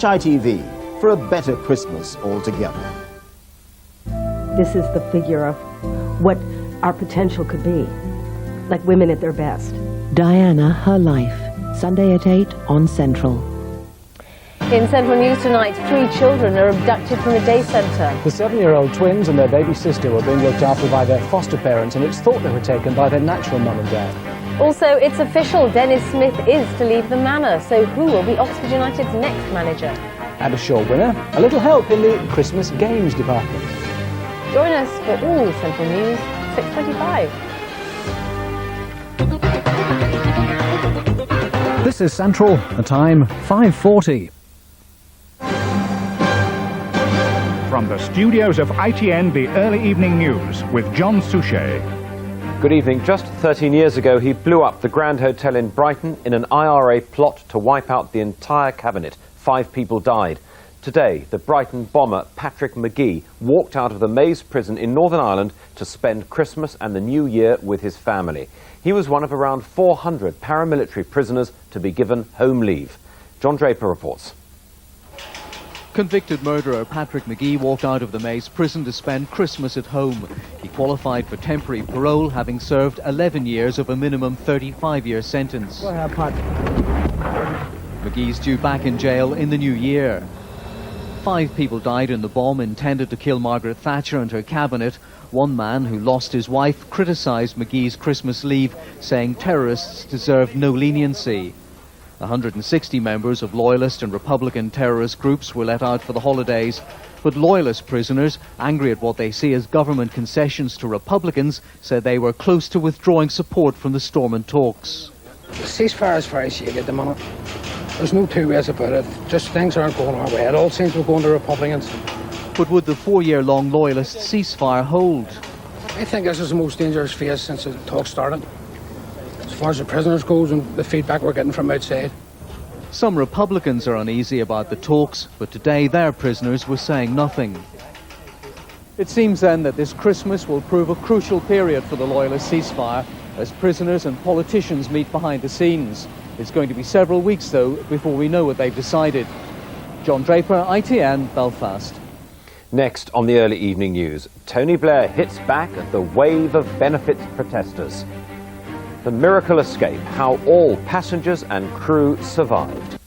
ITV for a better Christmas altogether. This is the figure of what our potential could be, like women at their best. Diana, Her Life, Sunday at 8 on Central. In Central News tonight, 3 children are abducted from the day centre. The 7-year-old twins and their baby sister were being looked after by their foster parents, and it's thought they were taken by their natural mum and dad. Also, it's official, Dennis Smith is to leave the Manor, so who will be Oxford United's next manager? And a sure winner, a little help in the Christmas games department. Join us for all Central News, 6:25. This is Central, the time 5:40. From the studios of ITN, the early evening news with John Suchet. Good evening. Just 13 years ago, he blew up the Grand Hotel in Brighton in an IRA plot to wipe out the entire cabinet. 5 people died. Today, the Brighton bomber Patrick Magee walked out of the Maze prison in Northern Ireland to spend Christmas and the New Year with his family. He was one of around 400 paramilitary prisoners to be given home leave. John Draper reports. Convicted murderer Patrick Magee walked out of the Maze prison to spend Christmas at home. He qualified for temporary parole, having served 11 years of a minimum 35-year sentence. Magee's due back in jail in the new year. 5 people died in the bomb intended to kill Margaret Thatcher and her cabinet. One man who lost his wife criticised Magee's Christmas leave, saying terrorists deserve no leniency. 160 members of Loyalist and Republican terrorist groups were let out for the holidays, but Loyalist prisoners, angry at what they see as government concessions to Republicans, said they were close to withdrawing support from the Stormont talks. The ceasefire is very shaky at the minute. There's no two ways about it. Just things aren't going our way. It all seems to be going to Republicans. But would the 4-year-long Loyalist ceasefire hold? I think this is the most dangerous phase since the talk started. As far as the prisoners goes and the feedback we're getting from outside. Some Republicans are uneasy about the talks, but today their prisoners were saying nothing. It seems then that this Christmas will prove a crucial period for the Loyalist ceasefire as prisoners and politicians meet behind the scenes. It's going to be several weeks, though, before we know what they've decided. John Draper, ITN, Belfast. Next on the early evening news, Tony Blair hits back at the wave of benefits protesters. The miracle escape, how all passengers and crew survived.